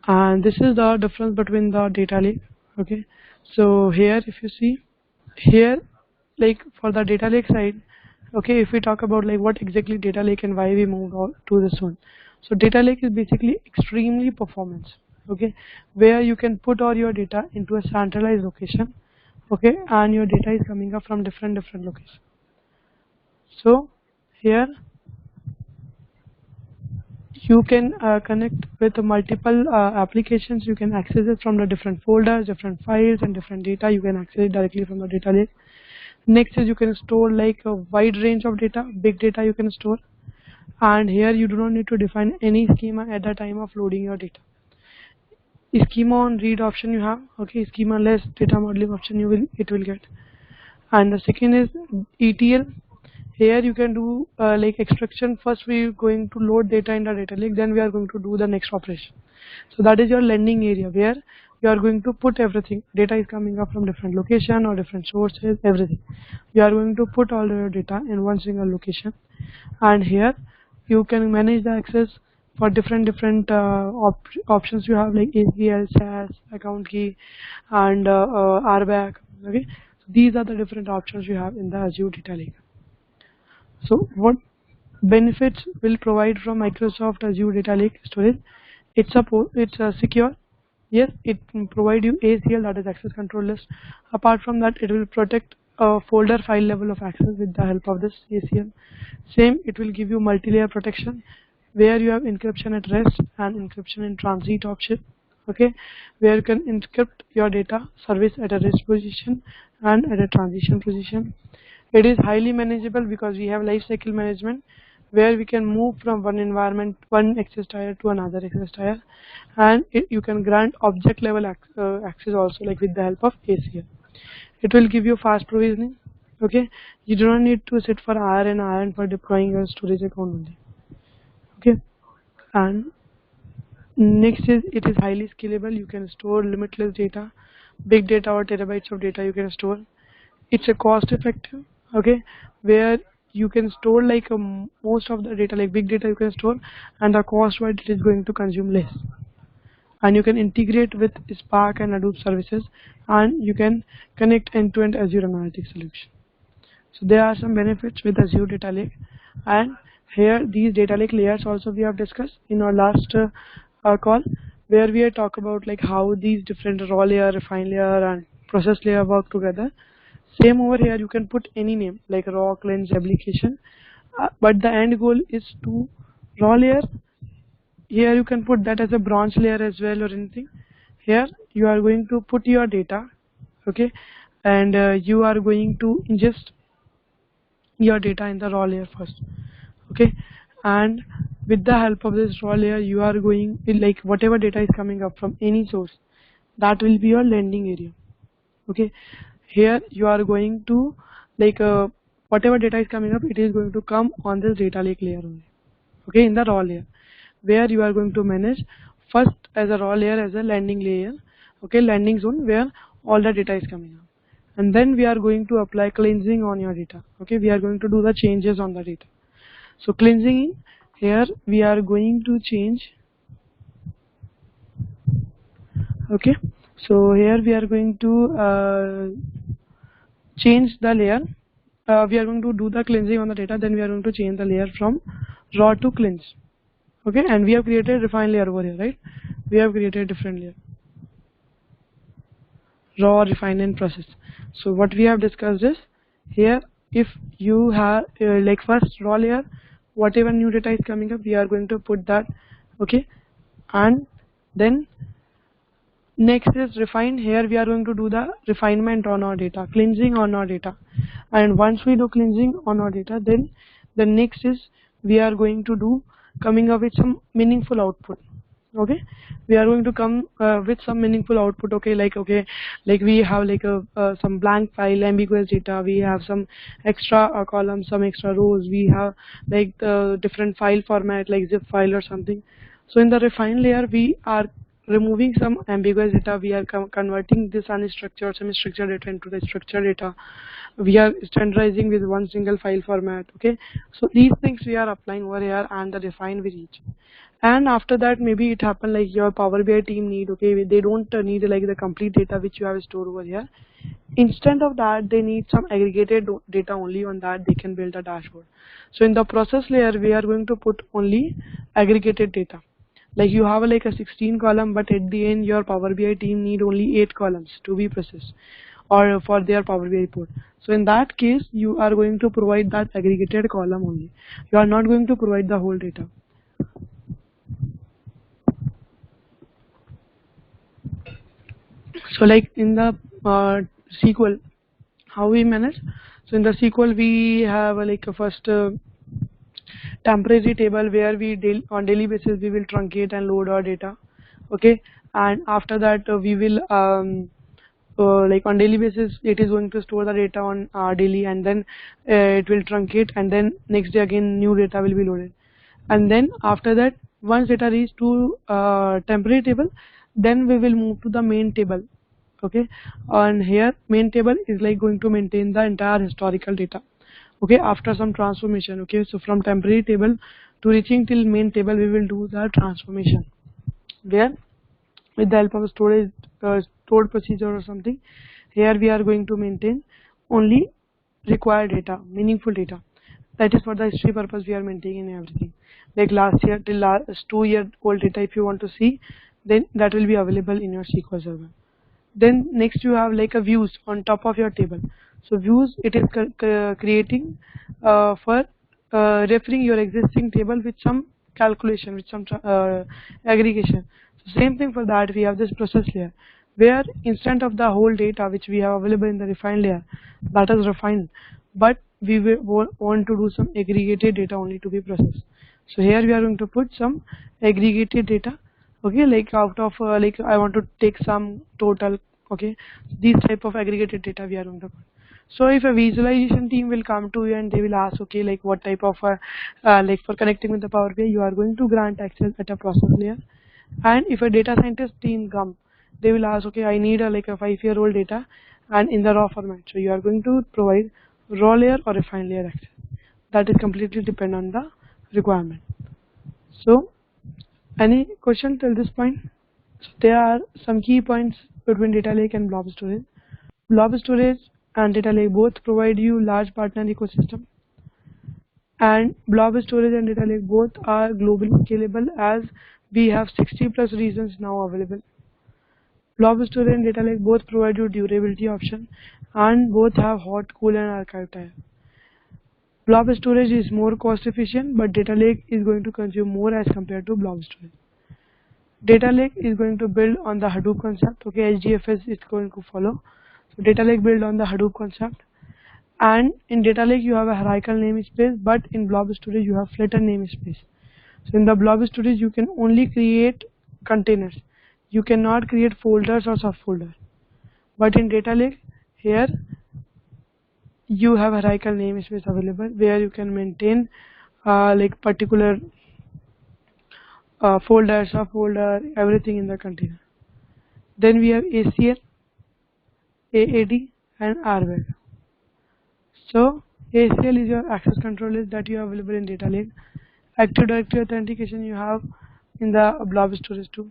And this is the difference between the data lake. Okay, so here if you see here, like for the data lake side, okay, if we talk about like what exactly data lake and why we moved on to this one. So data lake is basically extremely performance, okay, where you can put all your data into a centralized location, okay, and your data is coming up from different locations. So here you can connect with multiple applications. You can access it from the different folders, different files, and different data. You can access it directly from the data lake. Next is you can store like a wide range of data, big data you can store, and here you do not need to define any schema at the time of loading your data. Schema on read option you have, okay, schema less data modeling option it will get. And the second is ETL. Here you can do like extraction. First we are going to load data in the data lake, then we are going to do the next operation. So that is your landing area where you are going to put everything. Data is coming up from different location or different sources, everything. You are going to put all your data in one single location, and here you can manage the access for different options you have, like ACL, SAS, account key, and RBAC. Okay, so these are the different options you have in the Azure Data Lake. So what benefits will provide from Microsoft Azure Data Lake storage? It's secure. Yes, it can provide you ACL, that is access control list. Apart from that, it will protect a folder file level of access with the help of this ACL. Same, it will give you multi-layer protection where you have encryption at rest and encryption in transit option. Okay, where you can encrypt your data service at a rest position and at a transition position. It is highly manageable because we have lifecycle management where we can move from one environment, one access tier to another access tier, and you can grant object level access also, like with the help of ACL. It will give you fast provisioning. Okay, you do not need to sit for hour and hour for deploying your storage account only. Okay, and next is it is highly scalable. You can store limitless data, big data or terabytes of data you can store. It's a cost effective, okay, where you can store like most of the data, like big data you can store, and the cost wise it is going to consume less. And you can integrate with Spark and Hadoop services, and you can connect end-to-end Azure analytics solution. So there are some benefits with Azure Data Lake, and here these data lake layers also we have discussed in our last call, where we had talked about like how these different raw layer, refine layer, and process layer work together. Same over here, you can put any name like raw, cleanse, application, but the end goal is to raw layer. Here you can put that as a branch layer as well or anything. Here you are going to put your data, okay, and you are going to ingest your data in the raw layer first, okay, and with the help of this raw layer you are going, like whatever data is coming up from any source, that will be your landing area. Okay, here you are going to like whatever data is coming up, it is going to come on this data lake layer only, okay, in the raw layer, where you are going to manage first as a raw layer as a landing layer, okay, landing zone where all the data is coming up, and then we are going to apply cleansing on your data. Okay, we are going to do the changes on the data. So cleansing, here we are going to change, okay, so here we are going to change the layer. We are going to do the cleansing on the data, then we are going to change the layer from raw to cleanse. Okay, and we have created refine layer over here, right? We have created different layer, raw, refine, and process. So what we have discussed is here, if you have like first raw layer, whatever new data is coming up, we are going to put that, okay, and then next is refine. Here we are going to do the refinement on our data, cleansing on our data, and once we do cleansing on our data, then the next is we are going to do coming up with some meaningful output. Okay, we are going to come with some meaningful output. Okay, like we have like a some blank file, ambiguous data, we have some extra columns, some extra rows, we have like the different file format like zip file or something. So in the refine layer we are removing some ambiguous data. We are converting this unstructured or semi-structured data into the structured data. We are standardizing with one single file format. Okay, so these things we are applying over here and the refine with each. And after that, maybe it happen like your Power BI team need, okay, they don't need like the complete data which you have stored over here. Instead of that, they need some aggregated data. Only on that they can build a dashboard. So in the process layer, we are going to put only aggregated data. Like you have like a 16 column, but at the end your Power BI team need only 8 columns to be processed or for their Power BI report. So in that case, you are going to provide that aggregated column only. You are not going to provide the whole data. So like in the SQL, how we manage? So in the SQL, we have like a first temporary table where we on daily basis we will truncate and load our data. Okay, and after that we will like on daily basis it is going to store the data on daily, and then it will truncate, and then next day again new data will be loaded. And then after that, once data reach to temporary table, then we will move to the main table. Okay, and here main table is like going to maintain the entire historical data. Okay, after some transformation. Okay, so from temporary table to reaching till main table, we will do the transformation where with the help of storage stored procedure or something. Here we are going to maintain only required data, meaningful data. That is for the history purpose we are maintaining everything. Like last year till last 2 year old data, if you want to see, then that will be available in your SQL server. Then next you have like a views on top of your table. So views, it is creating for referring your existing table with some calculation, with some aggregation. So same thing for that, we have this process layer where instead of the whole data which we have available in the refined layer, that is refined, but we will want to do some aggregated data only to be processed. So here we are going to put some aggregated data. Okay, like out of like I want to take some total. Okay, these type of aggregated data we are going to put. So if a visualization team will come to you and they will ask, okay, like what type of like for connecting with the Power BI, you are going to grant access at a process layer. And if a data scientist team come, they will ask, okay, I need a like a 5-year-old data and in the raw format. So you are going to provide raw layer or refined layer access. That is completely depend on the requirement. So any question till this point? So there are some key points between data lake and blob storage. Blob storage and data lake both provide you large partner ecosystem, and blob storage and data lake both are globally scalable as we have 60 plus regions now available. Blob storage and data lake both provide you durability option and both have hot, cool and archive type. Blob storage is more cost efficient, but data lake is going to consume more as compared to blob storage. Data lake is going to build on the Hadoop concept. Okay, HDFS is going to follow. So data lake build on the Hadoop concept. And in data lake you have a hierarchical namespace, but in blob storage you have flatter namespace. So in the blob storage you can only create containers. You cannot create folders or subfolders. But in data lake, here you have a hierarchical namespace available where you can maintain like particular folder, subfolder, everything in the container. Then we have ACL, AAD and RWAG. So ACL is your access control list that you have available in data lake. Active Directory authentication you have in the blob storage too,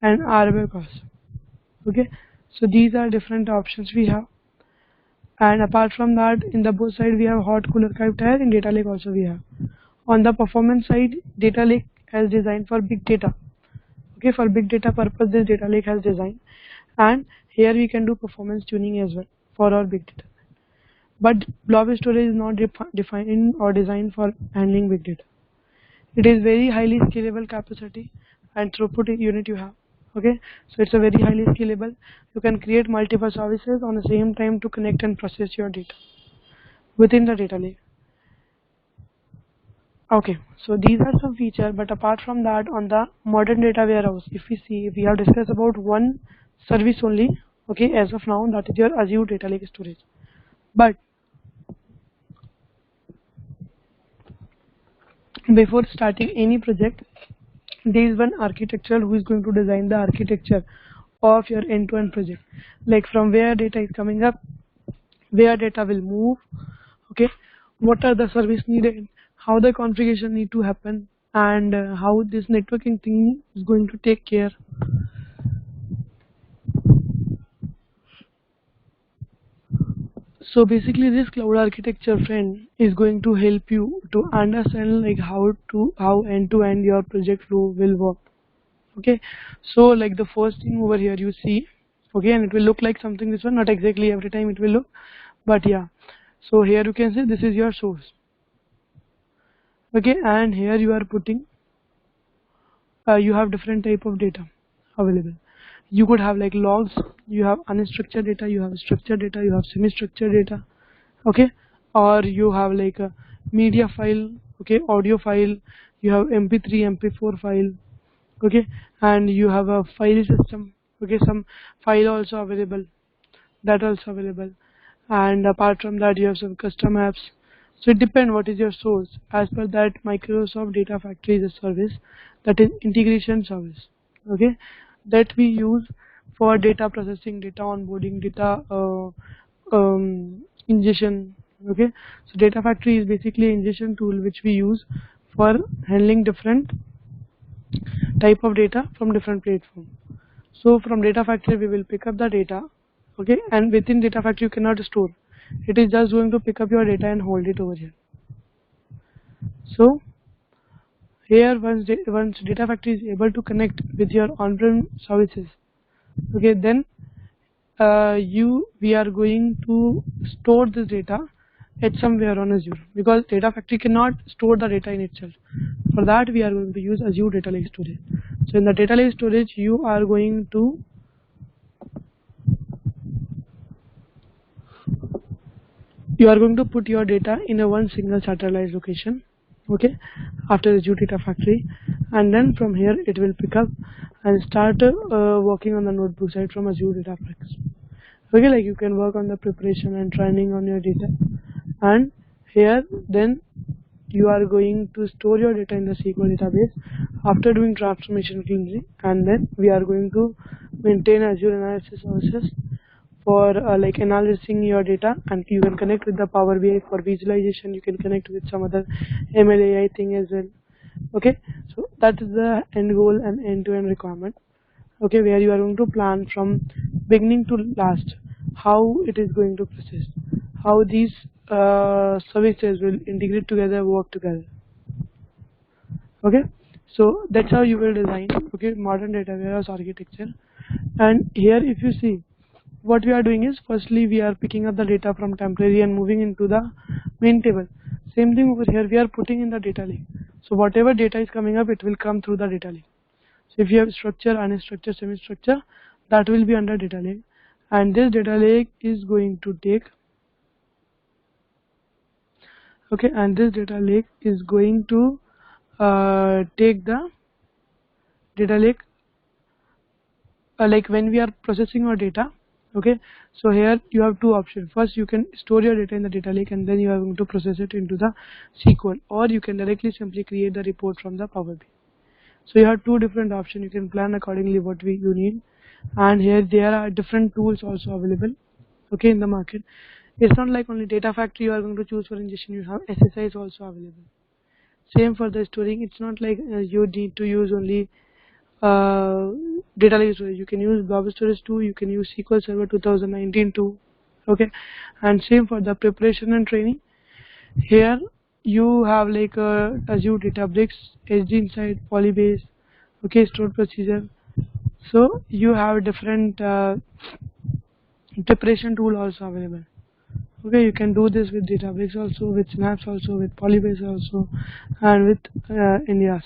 and RWAG also. Okay, so these are different options we have. And apart from that, in the both side we have hot, cool archive tier. In data lake also we have. On the performance side, data lake has designed for big data. Okay, for big data purpose this data lake has designed, and here we can do performance tuning as well for our big data. But blob storage is not defined or designed for handling big data. It is very highly scalable capacity and throughput unit you have. Okay, so it's a very highly scalable. You can create multiple services on the same time to connect and process your data within the data lake. Okay, so these are some features, but apart from that, on the modern data warehouse, if we see, we have discussed about one service only. Okay, as of now, that is your Azure Data Lake storage. But before starting any project, there is one architectural who is going to design the architecture of your end-to-end project, like from where data is coming up, where data will move, okay, what are the service needed, how the configuration need to happen, and how this networking thing is going to take care. So basically this cloud architecture friend is going to help you to understand like how end to end your project flow will work. Okay, so like the first thing over here you see, okay, and it will look like something this one, not exactly every time it will look, but yeah. So here you can say this is your source, okay, and here you are putting you have different type of data available. You could have like logs, you have unstructured data, you have structured data, you have semi-structured data, okay, or you have like a media file, okay, audio file, you have mp3 mp4 file, okay, and you have a file system, okay, some file also available, that also available, and apart from that you have some custom apps. So it depends what is your source. As per that, Microsoft Data Factory is a service, that is integration service, okay, that we use for data processing, data onboarding, data ingestion, okay. So Data Factory is basically an ingestion tool which we use for handling different type of data from different platforms. So from Data Factory we will pick up the data, okay, and within Data Factory you cannot store. It is just going to pick up your data and hold it over here. So here once Data Factory is able to connect with your on-prem services, okay, then we are going to store this data at somewhere on Azure, because Data Factory cannot store the data in itself. For that we are going to use Azure Data Lake storage. So in the Data Lake storage you are going to put your data in a one single centralized location, okay, after Azure Data Factory, and then from here it will pick up and start working on the notebook side from Azure Data Factory. Okay, like you can work on the preparation and training on your data, and here then you are going to store your data in the SQL database after doing transformation cleansing, and then we are going to maintain Azure analysis services for like analyzing your data, and you can connect with the Power BI for visualization. You can connect with some other ML AI thing as well. Okay, so that is the end goal and end-to-end requirement. Okay, where you are going to plan from beginning to last how it is going to process, how these services will integrate together, work together. Okay, so that's how you will design, okay, modern data warehouse architecture. And here if you see, what we are doing is, firstly we are picking up the data from temporary and moving into the main table. Same thing over here, we are putting in the data lake. So whatever data is coming up, it will come through the data lake. So if you have structure, unstructured, semi-structure, that will be under data lake, and this data lake is going to take, okay, and this data lake is going to take the data lake like when we are processing our data, okay. So here you have two options. First, you can store your data in the data lake and then you are going to process it into the SQL, or you can directly simply create the report from the Power BI. So you have two different options. You can plan accordingly what you need, and here there are different tools also available, okay, in the market. It's not like only Data Factory you are going to choose for ingestion. You have SSIs also available. Same for the storing. It's not like you need to use only data lake storage. You can use Blob storage too. You can use SQL Server 2019 too. Okay, and same for the preparation and training. Here you have like Azure Databricks, SD inside, Polybase, okay, stored procedure. So you have different preparation tool also available. Okay, you can do this with Databricks also, with Synapse also, with Polybase also, and with Indias.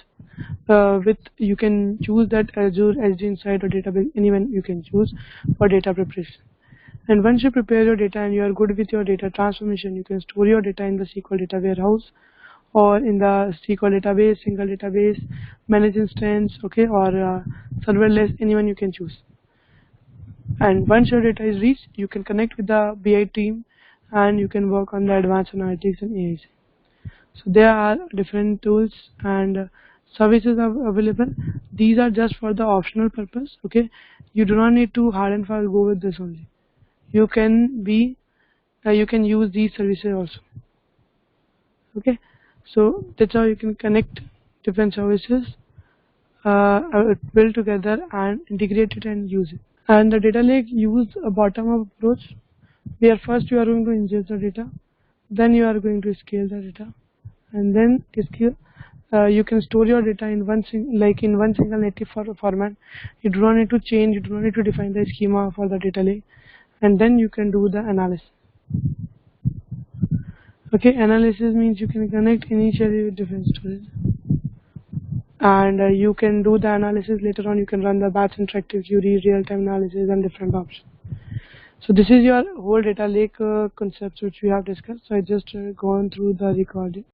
With you can choose that Azure SD inside or Databricks, anyone you can choose for data preparation. And once you prepare your data and you are good with your data transformation, you can store your data in the SQL data warehouse or in the SQL database, single database, manage instance, okay, or serverless, anyone you can choose. And once your data is reached, you can connect with the BI team and you can work on the advanced analytics and AI. So there are different tools, and services are available. These are just for the optional purpose. Okay, you do not need to hard and fast go with this only. You can be you can use these services also. Okay, so that's how you can connect different services, build together and integrate it and use it. And the data lake use a bottom-up approach, where first you are going to ingest the data, then you are going to scale the data, and then you can store your data in one single native format. You do not need to change, you do not need to define the schema for the data lake, and then you can do the analysis. Okay, analysis means you can connect initially with different storage, and you can do the analysis later on. You can run the batch interactive query, real-time analysis, and different options. So this is your whole data lake concepts which we have discussed. So I just gone through the recording.